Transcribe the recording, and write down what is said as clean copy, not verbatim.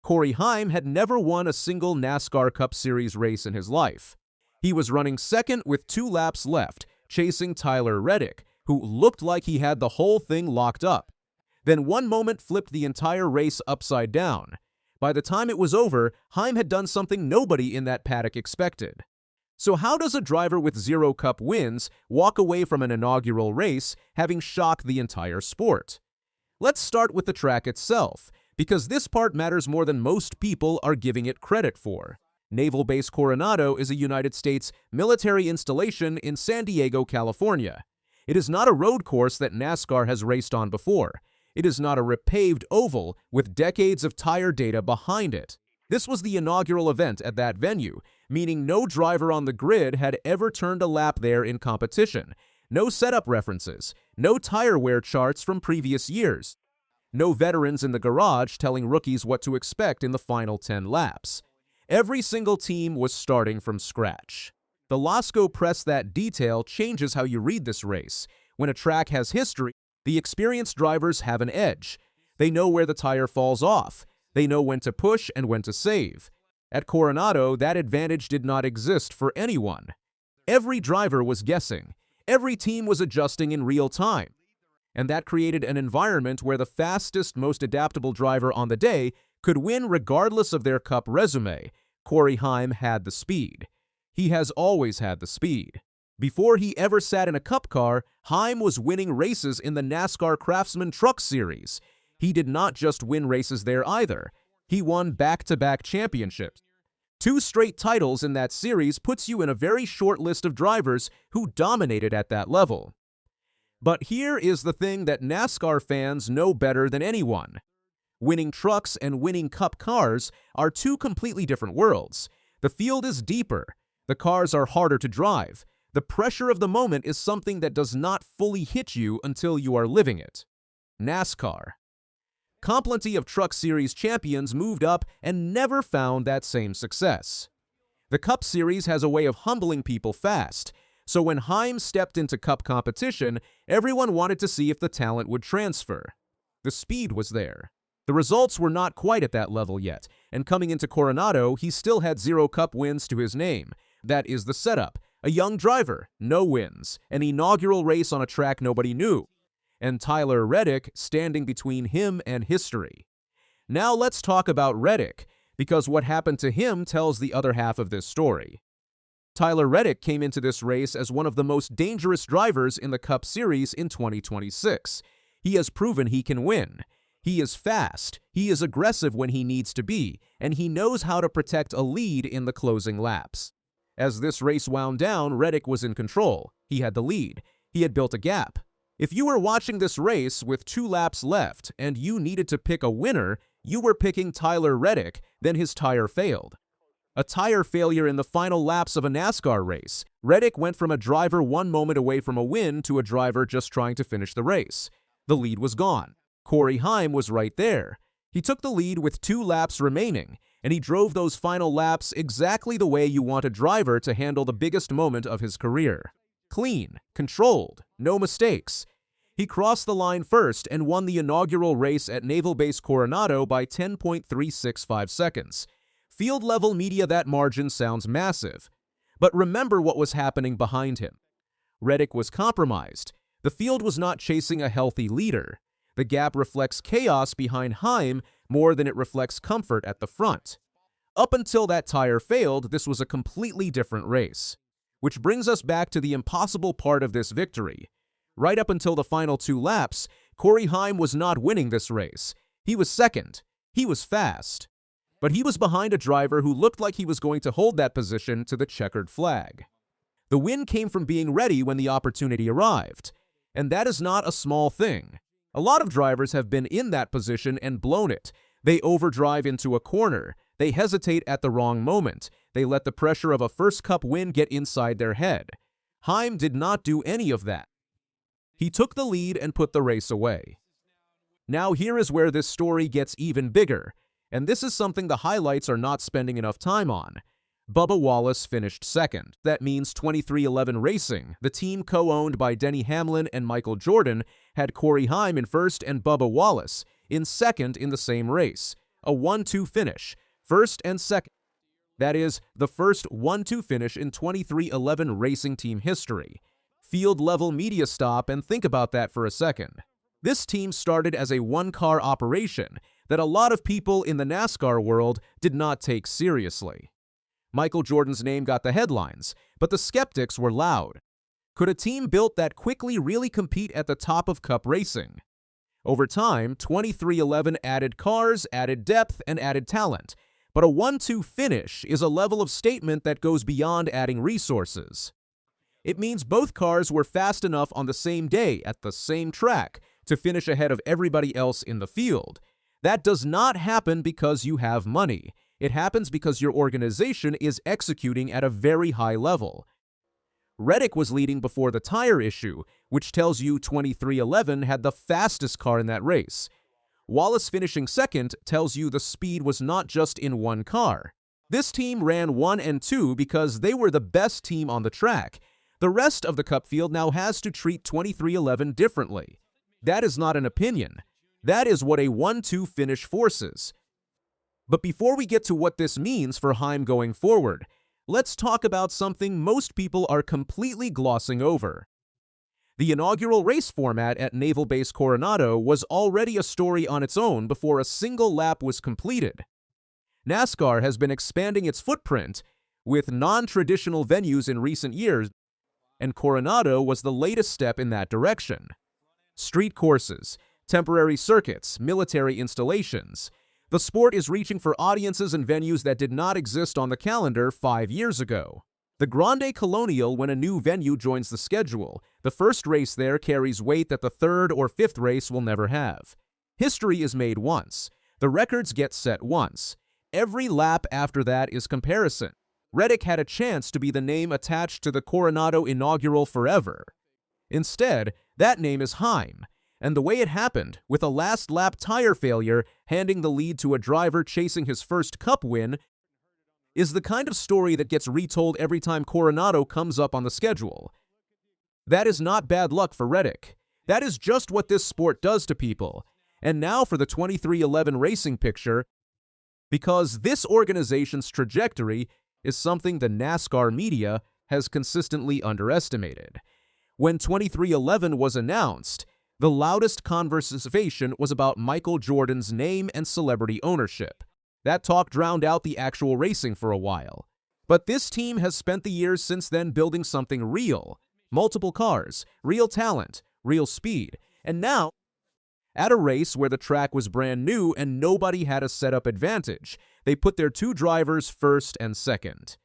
Corey Heim had never won a single NASCAR Cup Series race in his life. He was running second with 2 laps left, chasing Tyler Reddick, who looked like he had the whole thing locked up. Then one moment flipped the entire race upside down. By the time it was over, Heim had done something nobody in that paddock expected. So how does a driver with 0 Cup wins walk away from an inaugural race, having shocked the entire sport? Let's start with the track itself, because this part matters more than most people are giving it credit for. Naval Base Coronado is a United States military installation in San Diego, California. It is not a road course that NASCAR has raced on before. It is not a repaved oval with decades of tire data behind it. This was the inaugural event at that venue, meaning no driver on the grid had ever turned a lap there in competition. No setup references, no tire wear charts from previous years, no veterans in the garage telling rookies what to expect in the final 10 laps. Every single team was starting from scratch. The LASCO press that detail changes how you read this race. When a track has history, the experienced drivers have an edge. They know where the tire falls off. They know when to push and when to save. At Coronado, that advantage did not exist for anyone. Every driver was guessing. Every team was adjusting in real time. And that created an environment where the fastest, most adaptable driver on the day could win regardless of their Cup resume. Corey Heim had the speed. He has always had the speed. Before he ever sat in a Cup car, Heim was winning races in the NASCAR Craftsman Truck Series. He did not just win races there either. He won back-to-back championships. 2 straight titles in that series puts you in a very short list of drivers who dominated at that level. But here is the thing that NASCAR fans know better than anyone. Winning trucks and winning Cup cars are 2 completely different worlds. The field is deeper. The cars are harder to drive. The pressure of the moment is something that does not fully hit you until you are living it. NASCAR. Plenty of Truck Series champions moved up and never found that same success. The Cup Series has a way of humbling people fast, so when Heim stepped into Cup competition, everyone wanted to see if the talent would transfer. The speed was there. The results were not quite at that level yet, and coming into Coronado, he still had 0 Cup wins to his name. That is the setup. A young driver, no wins, an inaugural race on a track nobody knew, and Tyler Reddick standing between him and history. Now let's talk about Reddick, because what happened to him tells the other half of this story. Tyler Reddick came into this race as one of the most dangerous drivers in the Cup Series in 2026. He has proven he can win. He is fast, he is aggressive when he needs to be, and he knows how to protect a lead in the closing laps. As this race wound down, Reddick was in control. He had the lead. He had built a gap. If you were watching this race with 2 laps left and you needed to pick a winner, you were picking Tyler Reddick, then his tire failed. A tire failure in the final laps of a NASCAR race. Reddick went from a driver 1 moment away from a win to a driver just trying to finish the race. The lead was gone. Corey Heim was right there. He took the lead with 2 laps remaining, and he drove those final laps exactly the way you want a driver to handle the biggest moment of his career. Clean, controlled, no mistakes. He crossed the line first and won the inaugural race at Naval Base Coronado by 10.365 seconds. Field-level media, that margin sounds massive. But remember what was happening behind him. Reddick was compromised. The field was not chasing a healthy leader. The gap reflects chaos behind Heim more than it reflects comfort at the front. Up until that tire failed, this was a completely different race. Which brings us back to the impossible part of this victory. Right up until the final 2 laps, Corey Heim was not winning this race. He was second. He was fast. But he was behind a driver who looked like he was going to hold that position to the checkered flag. The win came from being ready when the opportunity arrived. And that is not a small thing. A lot of drivers have been in that position and blown it. They overdrive into a corner. They hesitate at the wrong moment. They let the pressure of a first Cup win get inside their head. Heim did not do any of that. He took the lead and put the race away. Now here is where this story gets even bigger, and this is something the highlights are not spending enough time on. Bubba Wallace finished second. That means 2311 Racing, the team co-owned by Denny Hamlin and Michael Jordan, had Corey Heim in first and Bubba Wallace in second in the same race. a 1-2 finish, first and second. That is, the first 1-2 finish in 2311 racing team history. Field-level media stop and think about that for a second. This team started as a one-car operation that a lot of people in the NASCAR world did not take seriously. Michael Jordan's name got the headlines, but the skeptics were loud. Could a team built that quickly really compete at the top of Cup racing? Over time, 2311 added cars, added depth, and added talent. But a 1-2 finish is a level of statement that goes beyond adding resources. It means both cars were fast enough on the same day at the same track to finish ahead of everybody else in the field. That does not happen because you have money. It happens because your organization is executing at a very high level. Reddick was leading before the tire issue, which tells you 2311 had the fastest car in that race. Wallace finishing second tells you the speed was not just in one car. This team ran 1 and 2 because they were the best team on the track. The rest of the Cup field now has to treat 2311 differently. That is not an opinion. That is what a 1-2 finish forces. But before we get to what this means for Heim going forward, let's talk about something most people are completely glossing over. The inaugural race format at Naval Base Coronado was already a story on its own before a single lap was completed. NASCAR has been expanding its footprint with non-traditional venues in recent years, and Coronado was the latest step in that direction. Street courses, temporary circuits, military installations. The sport is reaching for audiences and venues that did not exist on the calendar 5 years ago. The Grande Colonial when a new venue joins the schedule. The first race there carries weight that the third or fifth race will never have. History is made once. The records get set once. Every lap after that is comparison. Reddick had a chance to be the name attached to the Coronado inaugural forever. Instead, that name is Heim. And the way it happened, with a last-lap tire failure handing the lead to a driver chasing his first Cup win, is the kind of story that gets retold every time Coronado comes up on the schedule. That is not bad luck for Reddick. That is just what this sport does to people. And now for the 2311 racing picture, because this organization's trajectory is something the NASCAR media has consistently underestimated. When 2311 was announced, the loudest conversation was about Michael Jordan's name and celebrity ownership. That talk drowned out the actual racing for a while. But this team has spent the years since then building something real. Multiple cars, real talent, real speed. And now, at a race where the track was brand new and nobody had a setup advantage, they put their two drivers first and second.